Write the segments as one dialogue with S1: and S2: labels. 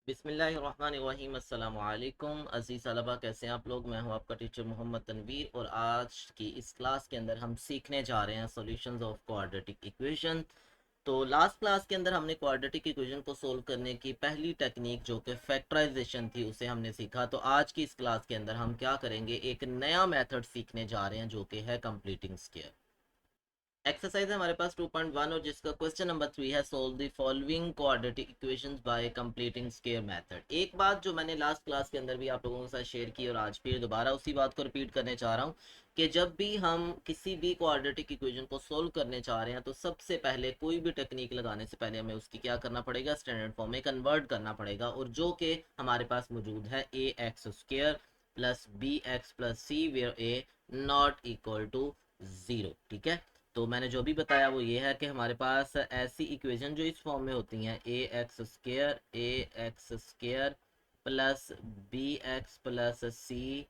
S1: बिस्मिल्लाहिर्रहमानिर्रहीम अस्सलामु अलैकुम अज़ीज़ तलबा, कैसे हैं आप लोग। मैं हूं आपका टीचर मोहम्मद तनवीर और आज की इस क्लास के अंदर हम सीखने जा रहे हैं सॉल्यूशंस ऑफ क्वाड्रेटिक इक्वेशन। तो लास्ट क्लास के अंदर हमने क्वाड्रेटिक इक्वेशन को सोल्व करने की पहली टेक्निक जो कि फैक्टराइजेशन थी उसे हमने सीखा। तो आज की इस क्लास के अंदर हम क्या करेंगे, एक नया मेथड सीखने जा रहे हैं जो कि है कंप्लीटिंग स्क्वायर। एक्सरसाइज है हमारे पास 2.1 और जिसका क्वेश्चन नंबर 3 है, solve the following quadratic equations bye completing square method. एक बात जो मैंने लास्ट क्लास के अंदर भी आप लोगों के साथ शेयर की और आज फिर दोबारा उसी बात को रिपीट करने चाह रहा हूँ कि जब भी हम किसी भी क्वाड्रेटिक इक्वेशन को सोल्व करने चाह रहे हैं तो सबसे पहले कोई भी टेक्निक लगाने से पहले हमें उसकी क्या करना पड़ेगा, स्टैंडर्ड फॉर्म में कन्वर्ट करना पड़ेगा। और जो कि हमारे पास मौजूद है a x square plus b x plus c where a not equal to zero. ठीक है, तो मैंने जो भी बताया वो ये है कि हमारे पास ऐसी इक्वेशन जो इस फॉर्म में होती हैं, a x square plus b x plus c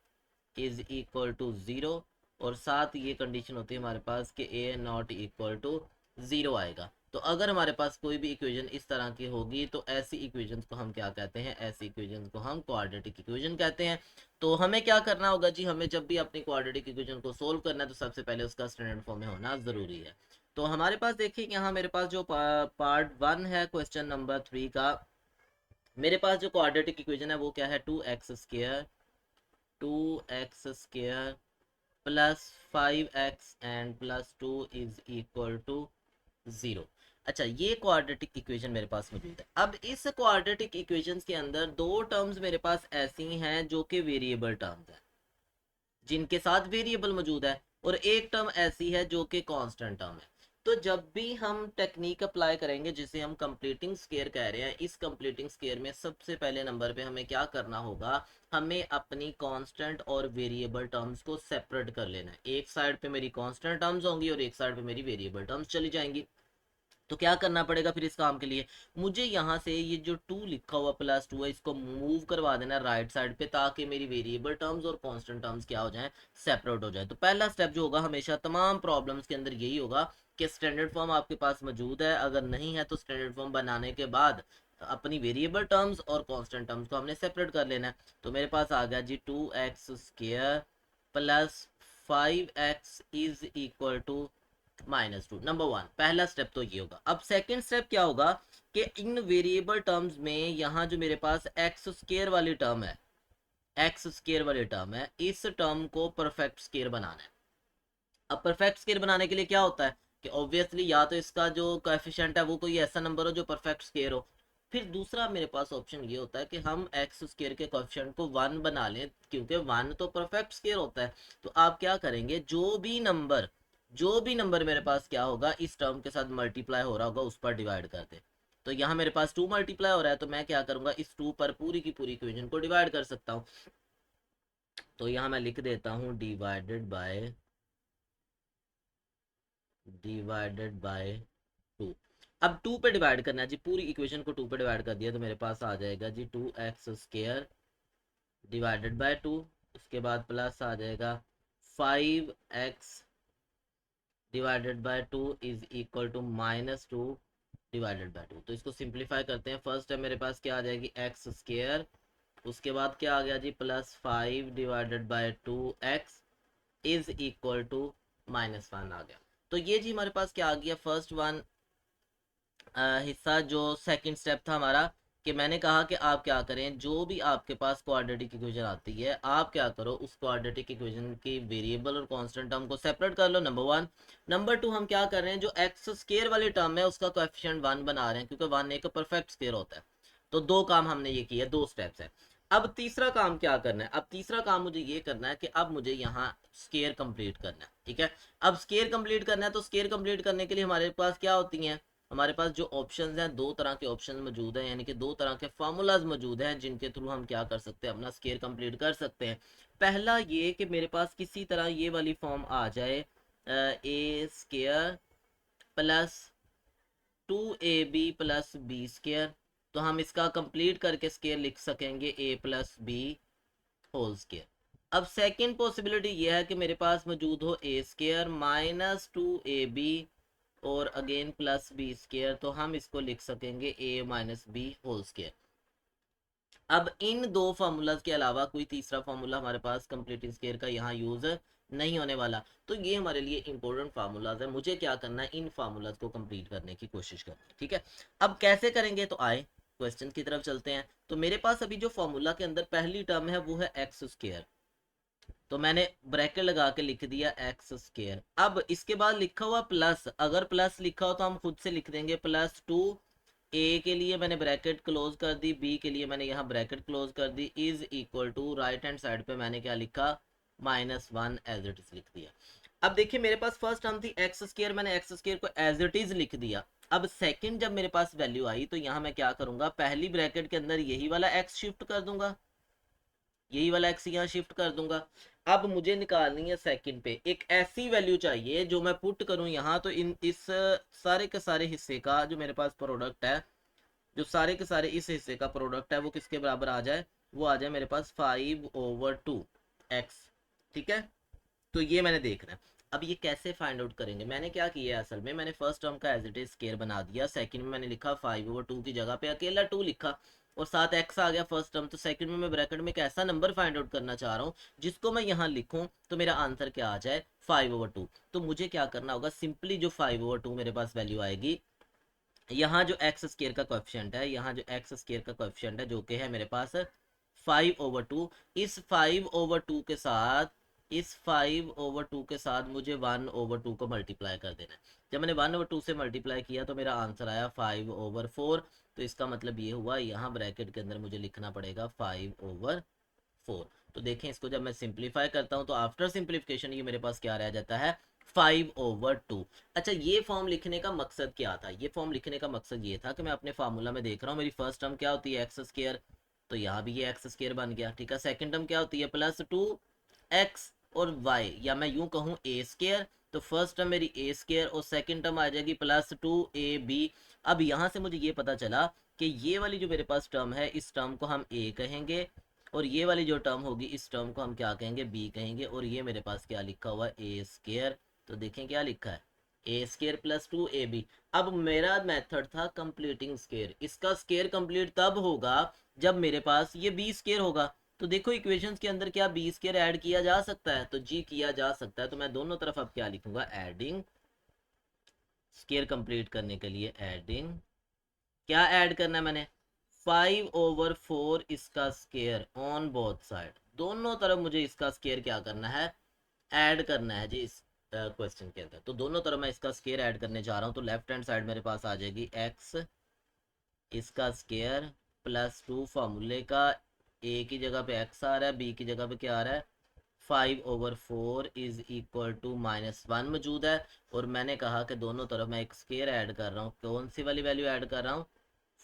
S1: is equal to zero, और साथ ये कंडीशन होती है हमारे पास कि a not equal to zero आएगा। तो अगर हमारे पास कोई भी इक्वेशन इस तरह की होगी तो ऐसी इक्वेशंस को हम क्या कहते हैं, ऐसी इक्वेशंस को हम क्वाड्रेटिक इक्वेशन कहते हैं। तो हमें क्या करना होगा जी, हमें जब भी अपनी क्वाड्रेटिक इक्वेशन को सोल्व करना है तो सबसे पहले उसका स्टैंडर्ड फॉर्म में होना ज़रूरी है। तो हमारे पास देखिए यहाँ मेरे पास जो पार्ट 1 है क्वेश्चन नंबर 3 का, मेरे पास जो क्वाड्रेटिक इक्वेशन है वो क्या है, two x square plus 5x and plus 2 is equal to zero. अच्छा, ये क्वाड्रेटिक इक्वेशन मेरे पास मौजूद है। अब इस क्वाड्रेटिक इक्वेशन के अंदर दो टर्म्स मेरे पास ऐसी हैं जो कि वेरिएबल टर्म्स हैं, जिनके साथ वेरिएबल मौजूद है, और एक टर्म ऐसी है जो कि कांस्टेंट टर्म है। तो जब भी हम टेक्निक अप्लाई करेंगे जिसे हम कंप्लीटिंग स्क्वायर कह रहे हैं, इस कंप्लीटिंग स्क्वायर में सबसे पहले नंबर पे हमें क्या करना होगा, हमें अपनी कांस्टेंट और वेरिएबल टर्म्स को सेपरेट कर लेना है। एक साइड पे मेरी कांस्टेंट टर्म्स होंगी और एक साइड पे मेरी वेरिएबल टर्म्स चली जाएंगी। तो क्या करना पड़ेगा फिर इस काम के लिए, मुझे यहाँ से ये जो टू लिखा हुआ प्लस टू है इसको मूव करवा देना राइट साइड पे, ताकि मेरी वेरिएबल टर्म्स और कांस्टेंट टर्म्स क्या हो जाएं, सेपरेट हो जाए। तो पहला स्टेप जो होगा हमेशा तमाम प्रॉब्लम्स के अंदर यही होगा कि स्टैंडर्ड फॉर्म आपके पास मौजूद है, अगर नहीं है तो स्टैंडर्ड फॉर्म बनाने के बाद अपनी वेरिएबल टर्म्स और कांस्टेंट टर्म्स को हमने सेपरेट कर लेना है। तो मेरे पास आ गया जी 2x² plus 5x is equal to -2। Number 1 पहला स्टेप तो ये होगा। अब सेकंड स्टेप क्या होगा कि इन वेरिएबल टर्म्स में यहाँ जो मेरे पास एक्स स्क्वायर वाली टर्म है, इस टर्म को परफेक्ट स्क्वायर बनाना है। अब परफेक्ट स्क्वायर बनाने के लिए क्या होता है कि ऑब्वियसली या तो इसका जो कोएफिशिएंट है वो कोई ऐसा नंबर हो जो परफेक्ट स्क्वायर हो, फिर दूसरा मेरे पास ऑप्शन ये होता है कि हम एक्स स्क्वायर के कोएफिशिएंट को 1 बना लें, क्योंकि 1 तो परफेक्ट स्क्वायर होता है। तो आप क्या करेंगे, जो भी नंबर मेरे पास क्या होगा इस टर्म के साथ मल्टीप्लाई हो रहा होगा उस पर डिवाइड कर दे। तो यहाँ मेरे पास 2 मल्टीप्लाई हो रहा है तो मैं क्या करूंगा, इस 2 पर पूरी की पूरी इक्वेशन को डिवाइड कर सकता हूँ। तो यहाँ मैं लिख देता हूँ डिवाइडेड बाय 2। अब 2 पे डिवाइड करना है जी, पूरी इक्वेशन को 2 पे डिवाइड कर दिया तो मेरे पास आ जाएगा जी 2x² डिवाइडेड बाय 2। उसके बाद प्लस आ जाएगा 5x divided by 2 is equal to -2 divided by 2। तो इसको सिंप्लीफाई करते हैं। फर्स्ट है मेरे पास क्या आ जाएगी x², उसके बाद क्या आ गया जी +5 divided by 2x is equal to -1 आ गया। तो ये जी हमारे पास क्या आ गया, फर्स्ट वन हिस्सा। जो सेकंड स्टेप था हमारा कि मैंने कहा कि आप क्या करें, जो भी आपके पास क्वाड्रेटिक इक्वेशन आती है आप क्या करो, उस क्वाड्रेटिक इक्वेशन की वेरिएबल और कांस्टेंट टर्म को सेपरेट कर लो, नंबर 1। नंबर 2 हम क्या कर रहे हैं, जो एक्स स्क्वायर वाली टर्म है उसका कोएफिशिएंट 1 बना रहे हैं, क्योंकि 1 एक परफेक्ट स्क्वायर होता है। तो दो काम हमने ये किए, दो स्टेप्स है। अब तीसरा काम क्या करना है, अब तीसरा काम मुझे ये करना है कि अब मुझे यहाँ स्केयर कंप्लीट करना है। ठीक है, अब स्केयर कंप्लीट करना है तो स्केयर कंप्लीट करने के लिए हमारे पास क्या होती हैं, हमारे पास जो ऑप्शंस हैं, दो तरह के ऑप्शंस मौजूद हैं, यानी कि दो तरह के फार्मूलाज मौजूद हैं जिनके थ्रू हम क्या कर सकते हैं, अपना स्केयर कंप्लीट कर सकते हैं। पहला ये कि मेरे पास किसी तरह ये वाली फॉर्म आ जाए, a square plus 2ab plus b square, तो हम इसका कंप्लीट करके स्केयर लिख सकेंगे a plus b whole square. अब सेकेंड पॉसिबिलिटी ये है कि मेरे पास मौजूद हो ए स्केयर -2ab और अगेन प्लस बी स्केयर, तो हम इसको लिख सकेंगे a minus b whole square. अब इन दो फार्मूलाज के अलावा कोई तीसरा फार्मूला हमारे पास कंप्लीटिंग स्केयर का यहाँ यूज नहीं होने वाला। तो ये हमारे लिए इंपॉर्टेंट फार्मूलाज है, मुझे क्या करना है, इन फार्मूलाज को कंप्लीट करने की कोशिश करनी है। ठीक है, अब कैसे करेंगे, तो आए क्वेश्चन की तरफ चलते हैं। तो मेरे पास अभी जो फार्मूला के अंदर पहली टर्म है वो है एक्स स्केयर, तो मैंने ब्रैकेट लगा के लिख दिया एक्स स्केयर। अब इसके बाद लिखा हुआ प्लस, अगर प्लस लिखा हो तो हम खुद से लिख देंगे प्लस टू, ए के लिए मैंने ब्रैकेट क्लोज कर दी, बी के लिए मैंने यहाँ ब्रैकेट क्लोज कर दी, is equal to right hand side पे मैंने क्या लिखा, -1 एज इट इज लिख दिया। अब देखिए मेरे पास फर्स्ट टर्म थी एक्स स्केयर, मैंने एक्स स्केयर को एज इट इज लिख दिया। अब सेकंड जब मेरे पास वैल्यू आई तो यहाँ मैं क्या करूंगा, पहली ब्रैकेट के अंदर यही वाला एक्स शिफ्ट कर दूंगा, यही वाला एक्स यहाँ शिफ्ट कर दूंगा। अब मुझे निकालनी है सेकंड पे एक ऐसी वैल्यू चाहिए जो मैं पुट करूं यहाँ, तो इन इस सारे के सारे हिस्से का जो मेरे पास प्रोडक्ट है, जो सारे के सारे इस हिस्से का प्रोडक्ट है वो किसके बराबर आ जाए, वो आ जाए मेरे पास 5/2 एक्स। ठीक है, तो ये मैंने देखना है। अब ये कैसे फाइंड आउट करेंगे, मैंने क्या किया है असल में, मैंने फर्स्ट टर्म का एज इट इज स्केयर बना दिया, सेकंड में मैंने लिखा 5/2 की जगह पे अकेला 2 लिखा, और साथ एक्स आ गया फर्स्ट टर्म। तो सेकंड में मैं ब्रैकेट में एक ऐसा नंबर फाइंड आउट करना चाह रहा हूँ जिसको मैं यहाँ लिखूँ तो मेरा आंसर क्या आ जाए, 5/2। तो मुझे क्या करना होगा, सिंपली जो 5/2 मेरे पास वैल्यू आएगी, यहाँ जो एक्स स्केयर का कोएफिशिएंट है, यहाँ जो एक्स स्केयर का कोएफिशिएंट है जो कि है मेरे पास 5/2, इस 5/2 के साथ, इस 5/2 के साथ मुझे 1/2 को मल्टीप्लाई कर देना है। जब मैंने 1/2 से मल्टीप्लाई किया तो मेरा आंसर आया 5/4। तो इसका मतलब ये हुआ यहाँ ब्रैकेट के अंदर मुझे लिखना पड़ेगा 5/4। तो देखें इसको जब मैं सिंप्लीफाई करता हूँ तो आफ्टर सिंप्लीफिकेशन ये मेरे पास क्या रह जाता है, 5/2। अच्छा, ये फॉर्म लिखने का मकसद क्या था, ये फॉर्म लिखने का मकसद ये था कि मैं अपने फार्मूला में देख रहा हूँ मेरी फर्स्ट टर्म क्या होती है, एक्स स्केयर, तो यहाँ भी ये एक्स स्केयर बन गया। ठीक है, सेकंड टर्म क्या होती है, +2x और y, या मैं यूं कहूँ ए स्केयर, तो फर्स्ट टर्म मेरी ए स्केयर और सेकंड टर्म आ जाएगी +2ab। अब यहाँ से मुझे ये पता चला कि ये वाली जो मेरे पास टर्म है इस टर्म को हम ए कहेंगे, और ये वाली जो टर्म होगी इस टर्म को हम क्या कहेंगे, बी कहेंगे, और ये मेरे पास क्या लिखा हुआ है, ए स्केयर। तो देखें क्या लिखा है, ए स्केयर +2ab। अब मेरा मेथड था कंप्लीटिंग स्केयर, इसका स्केयर कंप्लीट तब होगा जब मेरे पास ये बी स्केयर होगा। तो देखो इक्वेशंस के अंदर क्या बी स्केयर ऐड किया जा सकता है, तो जी किया जा सकता है। तो मैं दोनों तरफ अब क्या लिखूंगा, एडिंग, स्केयर कंप्लीट करने के लिए एडिंग, क्या ऐड करना है मैंने, 5/4 इसका स्केयर ऑन बोथ साइड, दोनों तरफ मुझे इसका स्केयर क्या करना है, ऐड करना है जी इस क्वेश्चन के अंदर। तो दोनों तरफ मैं इसका स्केयर ऐड करने जा रहा हूँ, तो लेफ्ट हैंड साइड मेरे पास आ जाएगी एक्स इसका स्केयर +2 फार्मूले का, ए की जगह पे एक्स आ रहा है, बी की जगह पे क्या आ रहा है, 5/4 इज इक्वल टू -1 मौजूद है। और मैंने कहा कि दोनों तरफ मैं एक स्केयर ऐड कर रहा हूँ, कौन सी वाली वैल्यू ऐड कर रहा हूँ,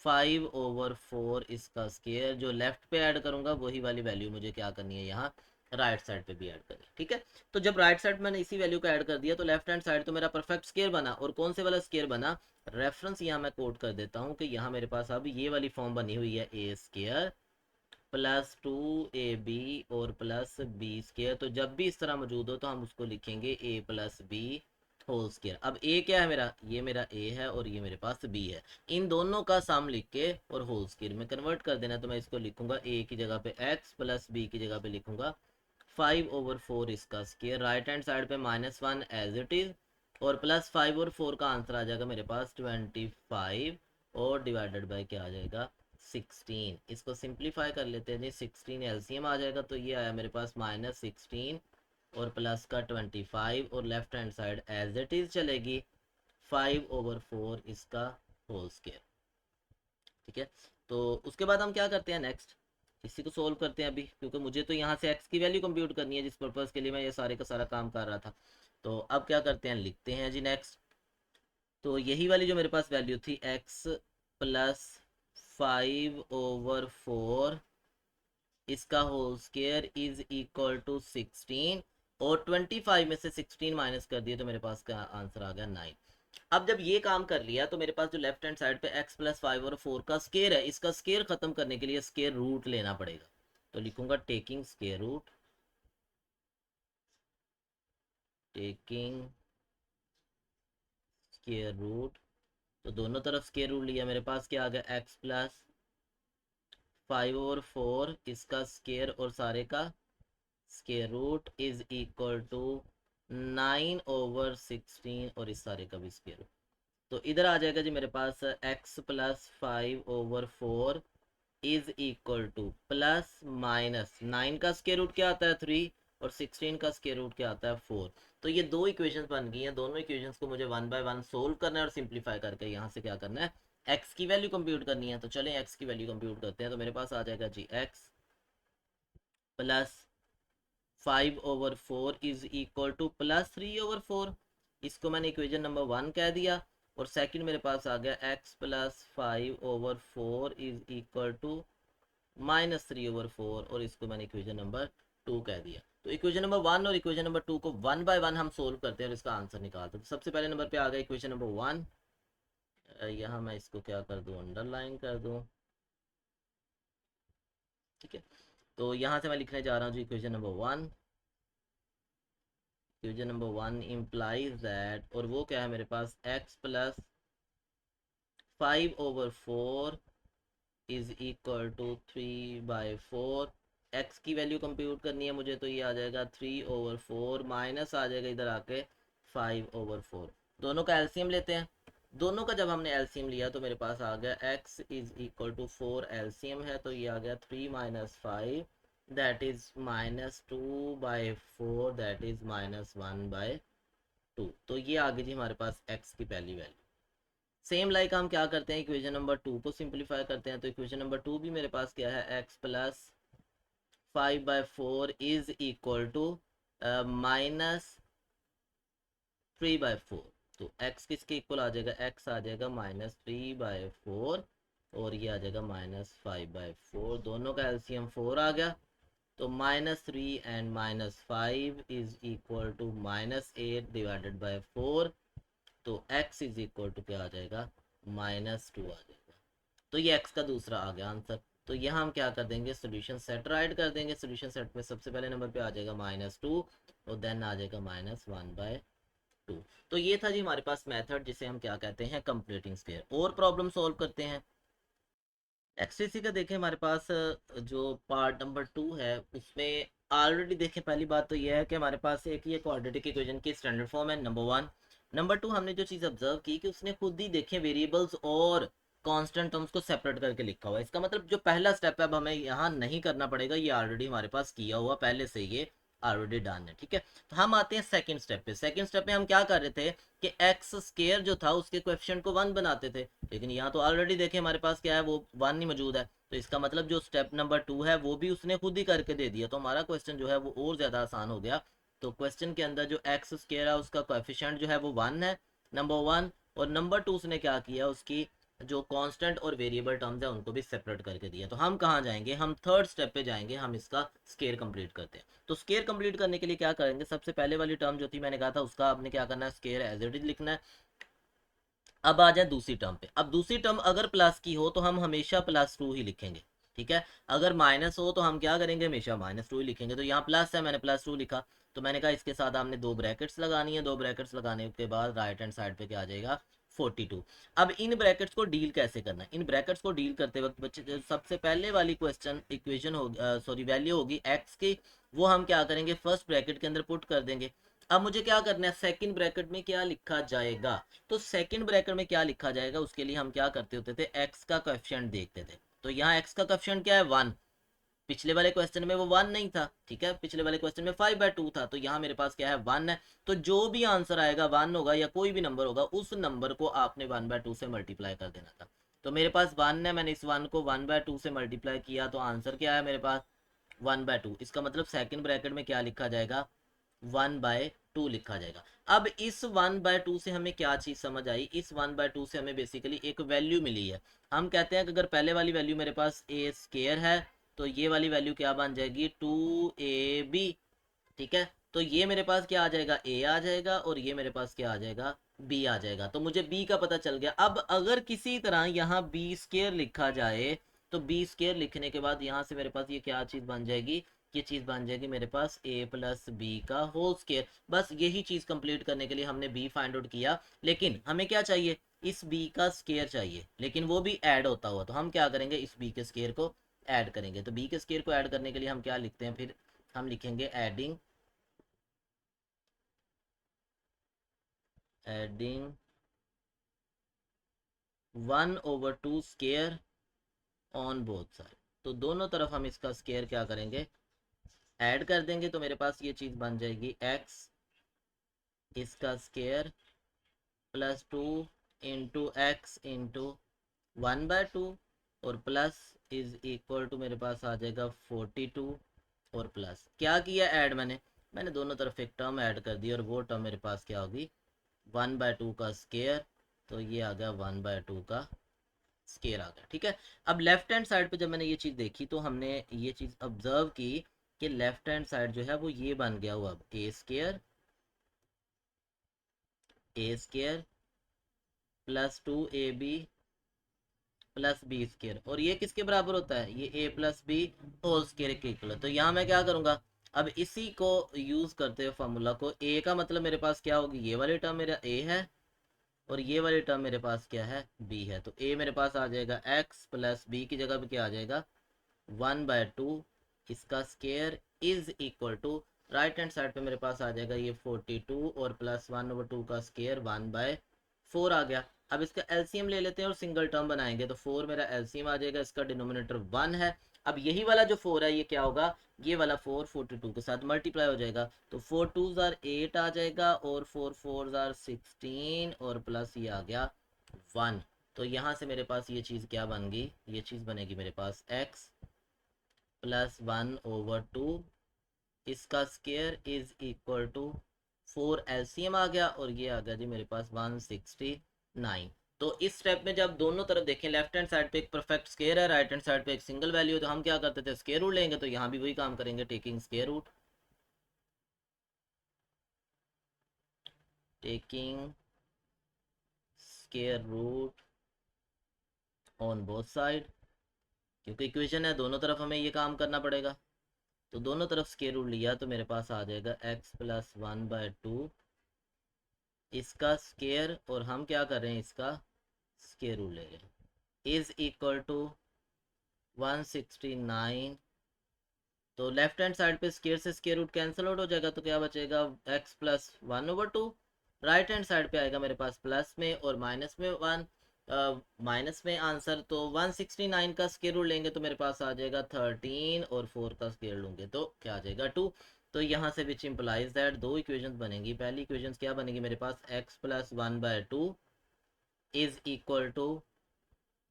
S1: 5/4 इसका स्केयर, जो लेफ्ट पे ऐड करूंगा वही वाली वैल्यू मुझे क्या करनी है, यहाँ राइट साइड पे भी ऐड करनी है। ठीक है, तो जब राइट साइड मैंने इसी वैल्यू को ऐड कर दिया तो लेफ्ट हैंड साइड तो मेरा परफेक्ट स्केयर बना। और कौन से वाला स्केयर बना, रेफरेंस यहाँ मैं कोट कर देता हूँ कि यहाँ मेरे पास अब ये वाली फॉर्म बनी हुई है, ए स्केयर +2ab और +b स्केयर। तो जब भी इस तरह मौजूद हो तो हम उसको लिखेंगे a+b होल स्केयर। अब a क्या है मेरा, ये मेरा a है और ये मेरे पास b है, इन दोनों का सम लिख के और होल स्केयर में कन्वर्ट कर देना। तो मैं इसको लिखूंगा a की जगह पे x प्लस b की जगह पे लिखूंगा 5/4 इसका स्केयर, राइट हैंड साइड पे -1 एज इट इज, और +5/4 का आंसर आ जाएगा मेरे पास 25, और डिवाइडेड बाय क्या आ जाएगा, 16। इसको सिंप्लीफाई कर लेते हैं जी, 16 एलसीएम आ जाएगा, तो ये आया मेरे पास -16 और प्लस का 25, और left hand side as it is चलेगी 5/4 इसका होल स्केयर। ठीक है, तो उसके बाद हम क्या करते हैं नेक्स्ट, इसी को सोल्व करते हैं अभी, क्योंकि मुझे तो यहाँ से x की वैल्यू कंप्यूट करनी है जिस पर्पज़ के लिए मैं ये सारे का सारा काम कर रहा था। तो अब क्या करते हैं, लिखते हैं जी नेक्स्ट। तो यही वाली जो मेरे पास वैल्यू थी x +5/4 इसका whole square is equal to 16, और 25 में से 16 माइनस कर दिए तो मेरे पास का आंसर आ गया 9। अब जब ये काम कर लिया तो मेरे पास जो लेफ्ट हैंड साइड पे x +5/4 का स्केयर है, इसका स्केयर खत्म करने के लिए स्केयर रूट लेना पड़ेगा। तो लिखूंगा taking square root, taking square root, तो दोनों तरफ स्केयर रूट लिया, मेरे पास क्या आ गया, x 5/4 इसका स्केयर और सारे का square root is equal to 9/16 और इस सारे का भी स्केयर रूट। तो इधर आ जाएगा जी मेरे पास x plus 5/4 is equal two plus minus 9 का स्केयर रूट क्या आता है 3 और 16 का स्केयर रूट क्या आता है 4। तो ये दो इक्वेशंस बन गई हैं, दोनों इक्वेशंस को मुझे वन बाय वन सोल्व करना है और सिंप्लीफाई करके यहाँ से क्या करना है x की वैल्यू कंप्यूट करनी है। तो चलें x की वैल्यू कंप्यूट करते हैं। तो मेरे पास आ जाएगा जी x plus 5/4 is equal two plus 3/4। इसको मैंने इक्वेशन नंबर 1 कह दिया। और सेकंड मेरे पास आ गया x plus 5/4 is equal to -3/4 और इसको मैंने इक्वेशन नंबर 2 कह दिया। तो इक्वेशन नंबर 1 और इक्वेशन नंबर 2 को वन बाय वन हम सोल्व करते हैं और इसका आंसर निकालते हैं। तो सबसे पहले नंबर पे आ गया इक्वेशन नंबर 1। यहाँ मैं इसको क्या कर दूँ, अंडरलाइन कर दूँ। ठीक है, तो यहाँ से मैं लिखने जा रहा हूँ जी equation number 1। Equation number 1 implies that, और वो क्या है मेरे पास x plus 5/4 is equal to 3/4। x की वैल्यू कंप्यूट करनी है मुझे, तो ये आ जाएगा 3/4 माइनस आ जाएगा इधर आके 5/4। दोनों का एलसीएम लेते हैं। दोनों का जब हमने एलसीएम लिया तो मेरे पास आ गया x is equal to 4, LCM है तो ये आ गया 3 minus 5 that is -2/4 that is -1/2। तो ये आ गई थी हमारे पास x की पहली वैल्यू। सेम लाइक हम क्या करते हैं, इक्वेशन नंबर 2 को सिंप्लीफाई करते हैं। तो इक्वेशन नंबर 2 भी मेरे पास क्या है, x plus 5/4 is equal to -3/4। तो x किसके इक्वल आ जाएगा, x आ जाएगा -3/4 और ये आ जाएगा -5/4। दोनों का एलसीएम 4 आ गया। तो -3 and -5 is equal to -8 divided by 4। तो x इज इक्वल टू क्या आ जाएगा, -2 आ जाएगा। तो ये x का दूसरा आ गया आंसर। तो यहाँ हम क्या कर देंगे, सोल्यूशन सेट राइट कर देंगे। सोल्यूशन सेट में सबसे पहले नंबर पे आ जाएगा -2 और देन आ जाएगा -1/2। तो ये था जी हमारे पास मेथड जिसे हम क्या कहते हैं, कंप्लीटिंग स्क्वायर। और प्रॉब्लम सॉल्व करते हैं। एक्सटीसी का देखें हमारे पास जो पार्ट नंबर 2 है उसमें ऑलरेडी देखें, पहली बात तो यह है कि हमारे पास एक ये क्वाड्रेटिक इक्वेशन की स्टैंडर्ड फॉर्म है नंबर 1। नंबर 2 हमने जो चीज़ ऑब्जर्व की कि उसने खुद ही देखें वेरिएबल्स और कांस्टेंट टर्म्स को सेपरेट करके लिखा हुआ है। इसका मतलब जो पहला स्टेप है अब हमें यहाँ नहीं करना पड़ेगा, ये ऑलरेडी हमारे पास किया हुआ पहले से ये ऑलरेडी डन है। ठीक है, तो हम आते हैं सेकंड स्टेप पे। सेकंड स्टेप में हम क्या कर रहे थे कि एक्स स्केयर जो था उसके कोएफिशिएंट को 1 बनाते थे, लेकिन यहाँ तो ऑलरेडी देखें हमारे पास क्या है, वो 1 ही मौजूद है। तो इसका मतलब जो स्टेप नंबर 2 है वो भी उसने खुद ही करके दे दिया। तो हमारा क्वेश्चन जो है वो और ज़्यादा आसान हो गया। तो क्वेश्चन के अंदर जो एक्स स्केयर है उसका कोएफिशिएंट जो है वो 1 है, नंबर 1। और नंबर 2 उसने क्या किया, उसकी जो कांस्टेंट और वेरिएबल टर्म्स है उनको भी सेपरेट करके दिया। तो हम कहाँ जाएंगे, हम थर्ड स्टेप पे जाएंगे, हम इसका स्केयर कंप्लीट करते हैं। तो स्केयर कंप्लीट करने के लिए क्या करेंगे, सबसे पहले वाली टर्म जो थी मैंने कहा था उसका आपने क्या करना है, स्केयर एज इट इज लिखना है। अब आ जाए दूसरी टर्म पे। अब दूसरी टर्म अगर प्लस की हो तो हम हमेशा +2 ही लिखेंगे। ठीक है, अगर माइनस हो तो हम क्या करेंगे, हमेशा -2 ही लिखेंगे। तो यहाँ प्लस है, मैंने +2 लिखा। तो मैंने कहा इसके साथ हमने दो ब्रैकेट्स लगानी है। दो ब्रैकेट्स लगाने के बाद राइट हैंड साइड पे क्या आ जाएगा, 42। अब इन ब्रैकेट्स को डील कैसे करना है, इन ब्रैकेट्स को डील करते वक्त बच्चे सबसे पहले वाली क्वेश्चन इक्वेशन हो सॉरी वैल्यू होगी एक्स की, वो हम क्या करेंगे, फर्स्ट ब्रैकेट के अंदर पुट कर देंगे। अब मुझे क्या करना है, सेकंड ब्रैकेट में क्या लिखा जाएगा। तो सेकंड ब्रैकेट में क्या लिखा जाएगा उसके लिए हम क्या करते होते थे, एक्स का कोएफिशिएंट देखते थे। तो यहाँ एक्स का कोएफिशिएंट क्या है, 1। पिछले वाले क्वेश्चन में वो 1 नहीं था। ठीक है, पिछले वाले क्वेश्चन में 5/2 था। तो यहाँ मेरे पास क्या है, 1 है। तो जो भी आंसर आएगा 1 होगा या कोई भी नंबर होगा, उस नंबर को आपने 1/2 से मल्टीप्लाई कर देना था। तो मेरे पास 1 है, मैंने इस 1 को 1/2 से मल्टीप्लाई किया तो आंसर क्या है मेरे पास, 1/2। इसका मतलब सेकंड ब्रैकेट में क्या लिखा जाएगा, 1/2 लिखा जाएगा। अब इस 1/2 से हमें क्या चीज समझ आई, इस 1/2 से हमें बेसिकली एक वैल्यू मिली है। हम कहते हैं कि अगर पहले वाली वैल्यू मेरे पास ए स्केयर है तो ये वाली वैल्यू क्या बन जाएगी, 2ab। ठीक है, तो ये मेरे पास क्या आ जाएगा, ए आ जाएगा और ये मेरे पास क्या आ जाएगा, बी आ जाएगा। तो मुझे बी का पता चल गया। अब अगर किसी तरह यहाँ बी स्केयर लिखा जाए तो बी स्केयर लिखने के बाद यहाँ से मेरे पास ये क्या चीज बन जाएगी, ये चीज बन जाएगी मेरे पास a प्लस बी का होल स्केयर। बस यही चीज कंप्लीट करने के लिए हमने b फाइंड आउट किया। लेकिन हमें क्या चाहिए, इस b का स्केयर चाहिए, लेकिन वो भी ऐड होता हुआ। तो हम क्या करेंगे, इस b के स्केयर को ऐड करेंगे। तो बी के स्केयर को ऐड करने के लिए हम क्या लिखते हैं, फिर हम लिखेंगे adding 1/2 square on both side. तो दोनों तरफ हम इसका स्केयर क्या करेंगे, ऐड कर देंगे। तो मेरे पास ये चीज़ बन जाएगी x इसका स्केयर +2 इंटू एक्स इंटू 1/2 और प्लस इज इक्वल टू मेरे पास आ जाएगा 42 और प्लस क्या किया ऐड, मैंने दोनों तरफ एक टर्म ऐड कर दी और वो टर्म मेरे पास क्या होगी 1/2 का स्केयर। तो ये आ गया 1/2 का स्केयर आ गया। ठीक है, अब लेफ्ट हैंड साइड पे जब मैंने ये चीज़ देखी तो हमने ये चीज़ ऑब्जर्व की कि लेफ्ट हैंड साइड जो है वो ये बन गया हुआ अब a square +2ab plus b square, और ये किसके बराबर होता है, ये a plus b whole square के इक्वल है। तो यहाँ मैं क्या करूँगा, अब इसी को यूज़ करते हुए फार्मूला को, a का मतलब मेरे पास क्या होगी, ये वाली टर्म मेरा a है और ये वाली टर्म मेरे पास क्या है, b है। तो a मेरे पास आ जाएगा x प्लस b की जगह पे क्या आ जाएगा 1/2 इसका square is equal to, right hand side पे मेरे पास आ जाएगा ये 42 और प्लस 1/2 का स्केयर 1/4 आ गया। अब इसका एलसीएम ले लेते हैं और सिंगल टर्म बनाएंगे। तो 4 मेरा एलसीएम आ जाएगा, इसका डिनोमिनेटर 1 है। अब यही वाला जो 4 है ये क्या होगा, ये वाला 4 42 के साथ मल्टीप्लाई हो जाएगा। तो 4 2s आर 8 आ जाएगा और 4 4s आर 16 और प्लस ये आ गया 1। तो यहाँ से मेरे पास ये चीज़ क्या बन गई, ये चीज़ बनेगी मेरे पास x +1/2 इसका square is equal to 4 LCM आ गया और ये आ गया जी मेरे पास 169। तो इस स्टेप में जब दोनों तरफ देखें, लेफ्ट हैंड साइड पे एक परफेक्ट स्केयर है, राइट हैंड साइड पे एक सिंगल वैल्यू है, तो हम क्या करते थे स्केयर रूट लेंगे। तो यहाँ भी वही काम करेंगे, taking square root, on both side, क्योंकि इक्वेशन है दोनों तरफ हमें ये काम करना पड़ेगा। तो दोनों तरफ स्केयर रूट लिया तो मेरे पास आ जाएगा x +1/2 इसका स्केयर, और हम क्या कर रहे हैं इसका स्केयर रूट ले रहे हैं, इज इक्वल टू 169। तो लेफ्ट हैंड साइड पे स्केयर से स्केयर रूट कैंसिल आउट हो जाएगा, तो क्या बचेगा x +1/2। राइट हैंड साइड पे आएगा मेरे पास प्लस में और माइनस में 1, माइनस में आंसर। तो 169 का स्केयर रूट लेंगे तो मेरे पास आ जाएगा 13 और 4 का स्केयर लूंगे तो क्या आ जाएगा 2। तो यहाँ से विच इम्प्लाइज दैट दो इक्वेशंस बनेंगी। पहली इक्वेशंस क्या बनेगी मेरे पास, x +1/2 इज इक्वल टू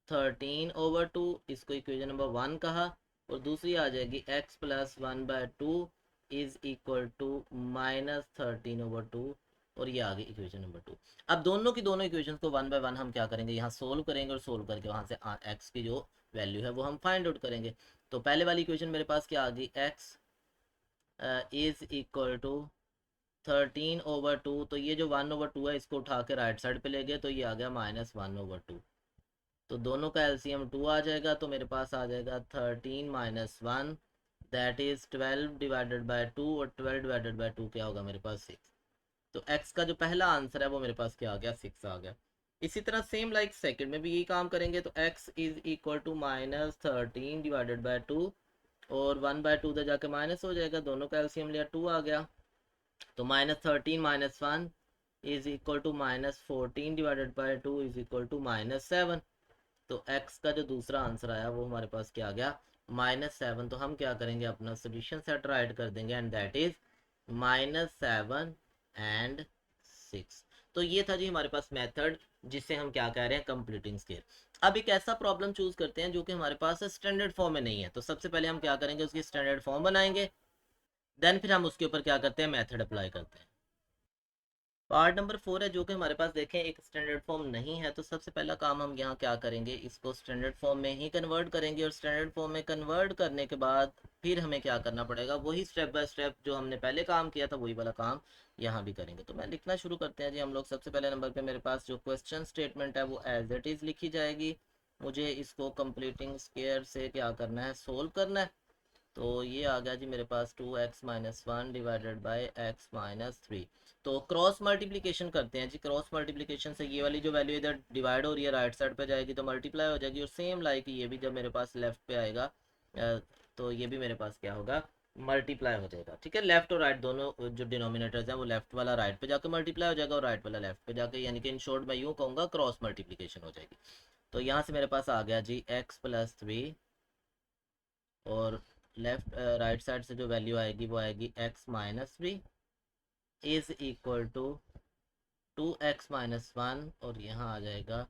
S1: 13/2, इसको इक्वेशन नंबर 1 कहा। और दूसरी आ जाएगी x +1/2 इज इक्वल टू -13/2, और ये आ गई इक्वेशन नंबर 2। अब दोनों की दोनों इक्वेशंस को 1 बाय 1 हम क्या करेंगे, यहाँ सोल्व करेंगे और सोल्व करके वहाँ से x की जो वैल्यू है वो हम फाइंड आउट करेंगे। तो पहले वाली इक्वेशन मेरे पास क्या आ गई, x इज इक्वल टू 13/2। तो ये जो 1/2 है इसको उठा के राइट साइड पे ले गए तो ये आ गया -1/2। तो दोनों का एलसीएम 2 आ जाएगा, तो मेरे पास आ जाएगा 13 - 1 दैट इज 12 डिवाइडेड बाय 2, और 12 डिवाइडेड बाय 2 क्या होगा मेरे पास 6। तो x का जो पहला आंसर है वो मेरे पास क्या आ गया, 6 आ गया। इसी तरह सेम लाइक सेकंड में भी यही काम करेंगे। तो x is equal to -13 divided by 2, और 1/2 उधर जाके माइनस हो जाएगा, दोनों का एलसीएम लिया 2 आ गया। तो -13 - 1 is equal to -14 divided by 2 is equal to -7। तो x का जो दूसरा आंसर आया वो हमारे पास क्या आ गया, -7। तो हम क्या करेंगे, अपना सोल्यूशन सेट राइट कर देंगे एंड दैट इज -7 एंड 6। तो ये था जी हमारे पास मेथड जिससे हम क्या कह रहे हैं, कंप्लीटिंग स्केयर। अब एक ऐसा प्रॉब्लम चूज करते हैं जो कि हमारे पास स्टैंडर्ड फॉर्म में नहीं है। तो सबसे पहले हम क्या करेंगे, उसकी स्टैंडर्ड फॉर्म बनाएंगे, देन फिर हम उसके ऊपर क्या करते हैं, मेथड अप्लाई करते हैं। पार्ट नंबर 4 है जो कि हमारे पास देखें एक स्टैंडर्ड फॉर्म नहीं है। तो सबसे पहला काम हम यहाँ क्या करेंगे, इसको स्टैंडर्ड फॉर्म में ही कन्वर्ट करेंगे, और स्टैंडर्ड फॉर्म में कन्वर्ट करने के बाद फिर हमें क्या करना पड़ेगा, वही स्टेप बाय स्टेप जो हमने पहले काम किया था वही वाला काम यहाँ भी करेंगे। तो मैं लिखना शुरू करते हैं जी हम लोग। सबसे पहले नंबर पे मेरे पास जो क्वेश्चन स्टेटमेंट है वो एज इट इज़ लिखी जाएगी। मुझे इसको कंप्लीटिंग स्केयर से क्या करना है, सोल्व करना है। तो ये आ गया जी मेरे पास 2x - 1 डिवाइडेड बाई x - 3। तो क्रॉस मल्टीप्लिकेशन करते हैं जी। क्रॉस मल्टीप्लिकेशन से ये वाली जो वैल्यू इधर डिवाइड हो रही है राइट साइड पे जाएगी तो मल्टीप्लाई हो जाएगी, और सेम लाइक ये भी जब मेरे पास लेफ्ट पे आएगा तो ये भी मेरे पास क्या होगा, मल्टीप्लाई हो जाएगा। ठीक है, लेफ्ट और राइट दोनों जो डिनोमिनेटर्स हैं वो लेफ्ट वाला राइट पे जाकर मल्टीप्लाई हो जाएगा और राइट वाला लेफ्ट पे जाकर, यानी कि इन शॉर्ट मैं यूँ कहूँगा क्रॉस मल्टीप्लिकेशन हो जाएगी। तो यहाँ से मेरे पास आ गया जी x+3, और लेफ्ट राइट साइड से जो वैल्यू आएगी वो आएगी x-3 is equal to 2x-1, और यहाँ आ जाएगा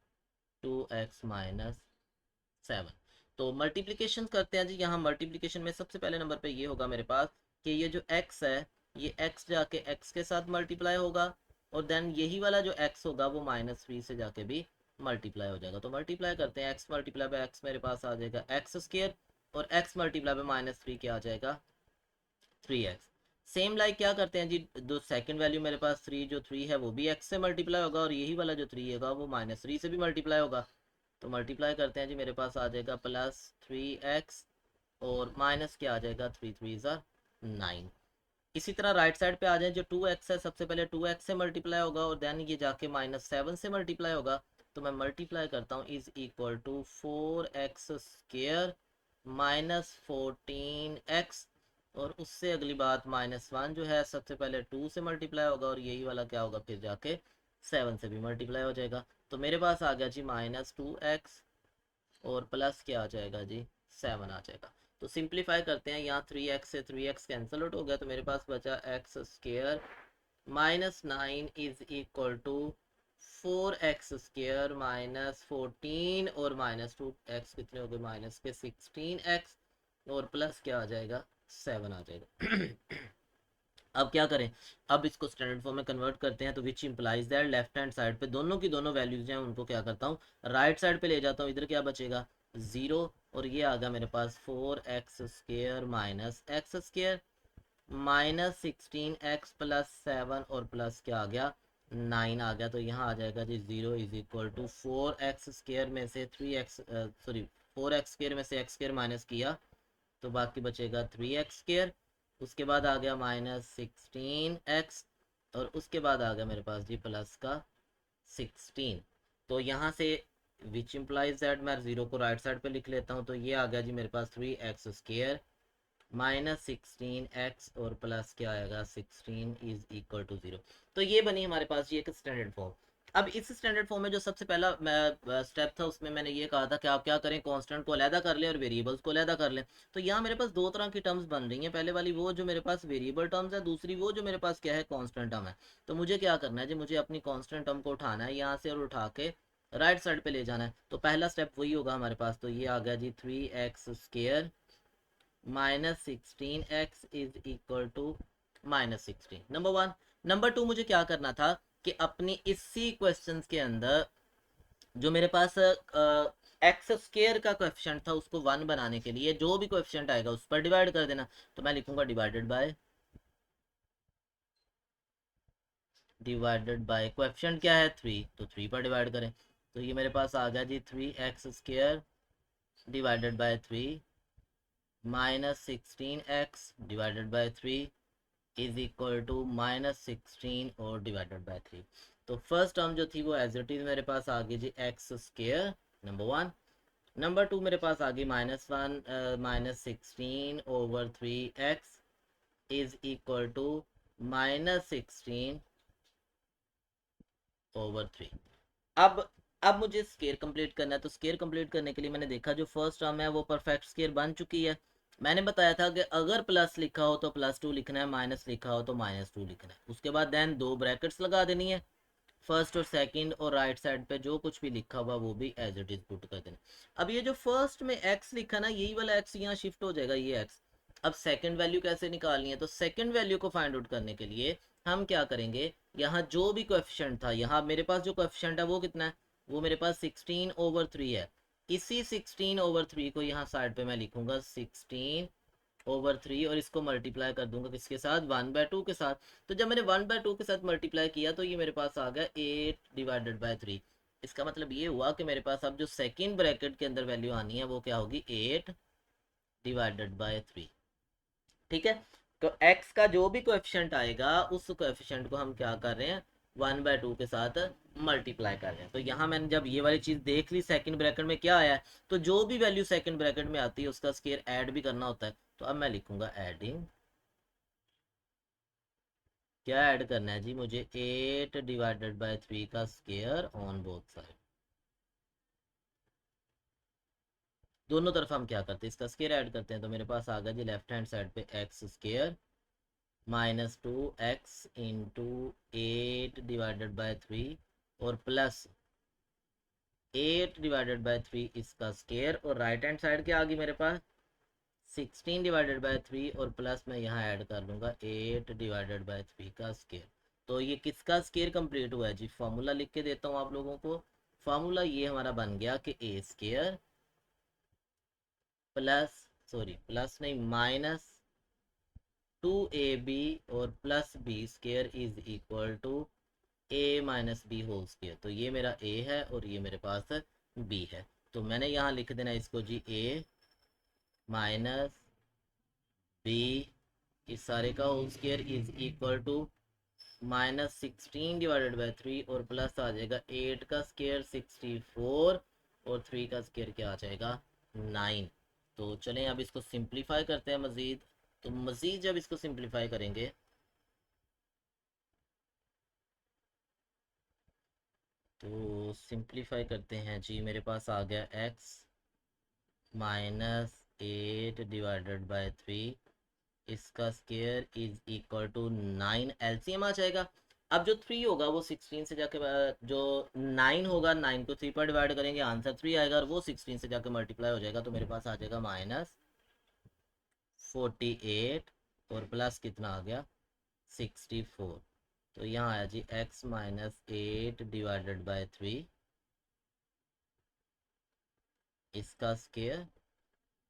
S1: 2x-7। तो मल्टीप्लिकेशन करते हैं जी। यहाँ मल्टीप्लिकेशन में सबसे पहले नंबर पे ये होगा मेरे पास कि ये जो x है, ये x जाके x के साथ मल्टीप्लाई होगा, और देन यही वाला जो x होगा वो -3 से जाके भी मल्टीप्लाई हो जाएगा। तो मल्टीप्लाई करते हैं, x मल्टीप्लाई बाय x मेरे पास आ जाएगा x², और x मल्टीप्लाई बाय -3 क्या आ जाएगा, 3x। सेम लाइक क्या करते हैं जी, जो सेकंड वैल्यू मेरे पास 3, जो 3 है वो भी x से मल्टीप्लाई होगा, और यही वाला जो 3 होगा वो -3 से भी मल्टीप्लाई होगा। तो मल्टीप्लाई करते हैं जी, मेरे पास आ जाएगा +3x, और माइनस क्या आ जाएगा, 3×3 = 9। इसी तरह राइट साइड पे आ जाए, जो 2x है सबसे पहले 2x से मल्टीप्लाई होगा, और देन ये जाके -7 से मल्टीप्लाई होगा। तो मैं मल्टीप्लाई करता हूँ, is equal to 4x² -14x, और उससे अगली बात -1 जो है सबसे पहले 2 से मल्टीप्लाई होगा, और यही वाला क्या होगा फिर जाके 7 से भी मल्टीप्लाई हो जाएगा। तो मेरे पास आ गया जी -2x, और प्लस क्या आ जाएगा जी, 7 आ जाएगा। तो सिंप्लीफाई करते हैं, यहाँ 3x से 3x कैंसिल आउट हो गया, तो मेरे पास बचा x² -9 is equal to 4x² -14, और -2x कितने हो गए, -16x, और प्लस क्या आ जाएगा, 7 आ जाएगा। अब क्या करें, अब इसको स्टैंडर्ड फॉर्म में कन्वर्ट करते हैं, तो which implies that left hand side पे दोनों की दोनों वैल्यूज हैं उनको क्या करता हूँ, राइट साइड पे ले जाता हूँ। इधर क्या बचेगा, 0, और ये आ गया मेरे पास 4x² -x² -16x + 7, और प्लस क्या आ गया, 9 आ गया। तो यहाँ आ जाएगा जी 0 इज इक्वल टू 4x² में से 4x² में से x² माइनस किया, तो बाकी बचेगा 3x²। उसके बाद आ गया -16x, और उसके बाद आ गया मेरे पास जी प्लस का 16। तो यहाँ से विच इम्प्लाइज दैट, मैं 0 को राइट साइड पे लिख लेता हूँ, तो ये आ गया जी मेरे पास 3x² -16x, और प्लस क्या आएगा, 16 इज इक्वल टू 0। तो ये बनी हमारे पास ये एक स्टैंडर्ड फॉर्म। अब इस स्टैंडर्ड फॉर्म में जो सबसे पहला स्टेप था उसमें मैंने ये कहा था कि आप क्या करें, कांस्टेंट को अलहदा कर लें और वेरिएबल्स को अलहदा कर लें। तो यहाँ मेरे पास दो तरह की टर्म्स बन रही हैं, पहले वाली वो जो मेरे पास वेरिएबल टर्म्स है, दूसरी वो जो मेरे पास क्या है, कांस्टेंट टर्म है। तो मुझे क्या करना है जी, मुझे अपनी कांस्टेंट टर्म को उठाना है यहाँ से और उठा के राइट साइड पे ले जाना है। तो पहला स्टेप वही होगा हमारे पास, तो ये आ गया जी 3x² -16x is equal to -16, number 1। Number 2, मुझे क्या करना था कि अपनी इसी क्वेश्चन के अंदर जो मेरे पास x² का कोएफिशिएंट था उसको 1 बनाने के लिए जो भी कोएफिशिएंट आएगा उस पर डिवाइड कर देना। तो मैं लिखूंगा डिवाइडेड बाय कोएफिशिएंट क्या है, 3, तो 3 पर डिवाइड करें। तो ये मेरे पास आ गया जी 3x² divided by 3 -16x divided by 3 is equal to -16 और डिवाइडेड बाय 3। तो फर्स्ट टर्म जो थी वो एज इट इज मेरे पास आ गई जी x², नंबर 1। नंबर 2 मेरे पास आ गई -1 -16/3x इज इक्वल टू -16/3। अब मुझे स्केयर कंप्लीट करना है, तो स्केयर कंप्लीट करने के लिए मैंने देखा जो फर्स्ट टर्म है वो परफेक्ट स्केयर बन चुकी है। मैंने बताया था कि अगर प्लस लिखा हो तो +2 लिखना है, माइनस लिखा हो तो -2 लिखना है। उसके बाद देन 2 ब्रैकेट्स लगा देनी है, फर्स्ट और सेकंड, और राइट साइड पे जो कुछ भी लिखा हुआ वो भी एज इट इज पुट कर देना। अब ये जो फर्स्ट में x लिखा ना, यही वाला x यहाँ शिफ्ट हो जाएगा, ये x। अब सेकंड वैल्यू कैसे निकालनी है, तो सेकंड वैल्यू को फाइंड आउट करने के लिए हम क्या करेंगे, यहाँ जो भी कोएफिशिएंट था, यहाँ मेरे पास जो कोएफिशिएंट है वो कितना है, वो मेरे पास 16/3 है। इसी 16/3 को यहाँ साइड पे मैं लिखूंगा 16/3, और इसको मल्टीप्लाई कर दूंगा किसके साथ, 1/2 के साथ। तो जब मैंने 1/2 के साथ मल्टीप्लाई किया तो ये मेरे पास आ गया 8/3। इसका मतलब ये हुआ कि मेरे पास अब जो सेकंड ब्रैकेट के अंदर वैल्यू आनी है वो क्या होगी, 8/3। ठीक है, तो x का जो भी कोएफिशिएंट आएगा उस कोएफिशिएंट को हम क्या कर रहे हैं, 1/2 के साथ मल्टीप्लाई कर रहे हैं। तो यहाँ मैंने जब ये वाली चीज़ देख ली सेकंड ब्रैकेट में क्या आया है, तो जो भी वैल्यू सेकंड ब्रैकेट में आती है उसका स्केयर ऐड भी करना होता है। तो अब मैं लिखूंगा एडिंग, क्या ऐड करना है जी मुझे, 8/3 का स्केयर ऑन बोथ साइड। दोनों तरफ हम क्या करते हैं, इसका स्केयर ऐड करते हैं। तो मेरे पास आ गया जी लेफ्ट हैंड साइड पे एक्स स्केयर -2x इंटू 8/3 और प्लस 8/3 इसका स्केयर, और राइट हैंड साइड क्या आ गई मेरे पास 16/3 और प्लस मैं यहाँ ऐड कर लूँगा 8/3 का स्केयर। तो ये किसका स्केयर कंप्लीट हुआ है जी, फॉर्मूला लिख के देता हूँ आप लोगों को। फॉर्मूला ये हमारा बन गया कि ए स्केयर प्लस नहीं -2ab और plus b square is equal to a - b whole square. तो ये मेरा a है और ये मेरे पास b है। तो मैंने यहाँ लिख देना इसको जी a माइनस बी इस सारे का whole square is equal to -16/3 और प्लस आ जाएगा 8 का स्केयर 64 और 3 का स्केयर क्या आ जाएगा 9। तो चलें अब इसको सिंप्लीफाई करते हैं मज़ीद। तो मज़ीद जब इसको सिंप्लीफाई करेंगे तो सिंप्लीफाई करते हैं जी, मेरे पास आ गया x -8/3 इसका square is equal to 9, LCM आ जाएगा। अब जो 3 होगा वो 16 से जाके जो 9 होगा 9 को 3 पर डिवाइड करेंगे आंसर 3 आएगा, और वो 16 से जाके मल्टीप्लाई हो जाएगा। तो मेरे पास आ जाएगा -48 और प्लस कितना आ गया 64। तो यहाँ आया जी x -8/3 इसका square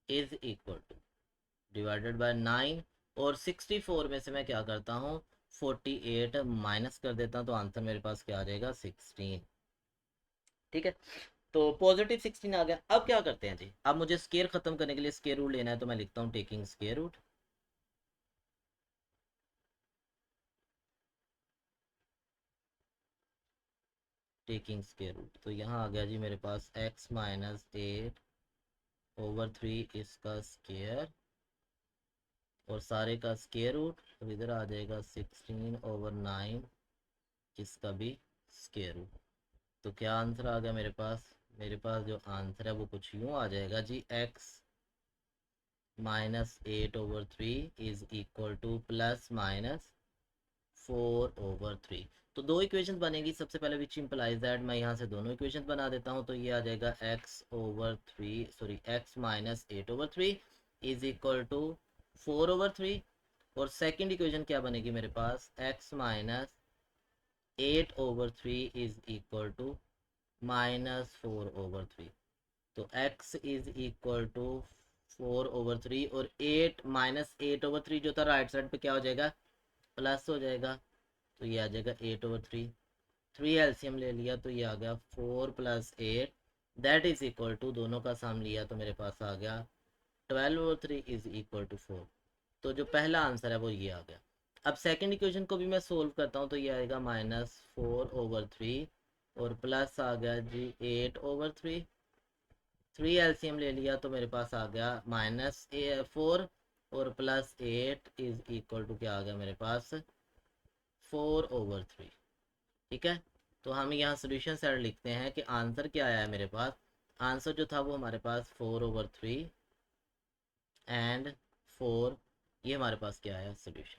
S1: is equal two divided by 9, और 64 में से मैं क्या करता हूँ 48 माइनस कर देता हूँ, तो आंसर मेरे पास क्या आ जाएगा 16। ठीक है, तो पॉजिटिव 16 आ गया। अब क्या करते हैं जी, अब मुझे स्केयर खत्म करने के लिए स्केयर रूट लेना है। तो मैं लिखता हूँ taking square root, taking square root. तो यहाँ आ गया जी मेरे पास x -8/3 इसका स्केयर और सारे का स्केयर रूट, तो इधर आ जाएगा 16/9 इसका भी स्केयर रूट। तो क्या आंसर आ गया मेरे पास, मेरे पास जो आंसर है वो कुछ यूँ आ जाएगा जी x -8/3 इज इक्वल टू +-4/3। तो दो इक्वेशन बनेगी, सबसे पहले विच इम्प्लाइज दैट, मैं यहाँ से दोनों इक्वेशन बना देता हूँ। तो ये आ जाएगा x -8/3 इज इक्वल टू 4/3, और सेकंड इक्वेशन क्या बनेगी मेरे पास x -8/3 इज इक्वल टू -4/3। तो x इज इक्वल टू 4/3 और 8 जो था राइट साइड पे क्या हो जाएगा प्लस हो जाएगा। तो ये आ जाएगा 8/3, 3 एलसीएम ले लिया तो ये आ गया 4 + 8 दैट इज इक्वल टू, दोनों का सम लिया तो मेरे पास आ गया 12/3 इज इक्वल टू 4। तो जो पहला आंसर है वो ये आ गया। अब सेकंड इक्वेशन को भी मैं सोल्व करता हूँ, तो ये आएगा -4/3 और प्लस आ गया जी 8/3, 3 एलसीएम ले लिया तो मेरे पास आ गया -4 और +8 इज इक्वल टू क्या आ गया मेरे पास 4/3। ठीक है, तो हम यहाँ सोल्यूशन साइड लिखते हैं कि आंसर क्या आया है मेरे पास। आंसर जो था वो हमारे पास 4/3 एंड 4, ये हमारे पास क्या आया सोल्यूशन।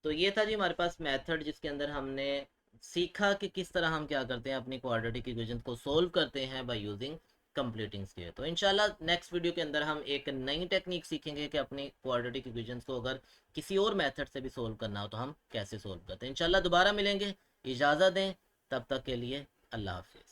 S1: तो ये था जी हमारे पास मेथड जिसके अंदर हमने सीखा कि किस तरह हम क्या करते हैं अपनी क्वाड्रेटिक इक्वेशन को सोल्व करते हैं बाय यूजिंग कंप्लीटिंग स्केयर। तो इंशाल्लाह नेक्स्ट वीडियो के अंदर हम एक नई टेक्निक सीखेंगे कि अपनी क्वाड्रेटिक इक्वेशंस को अगर किसी और मेथड से भी सोल्व करना हो तो हम कैसे सोल्व करते हैं। इंशाल्लाह दोबारा मिलेंगे, इजाज़त दें, तब तक के लिए अल्लाह हाफिज़।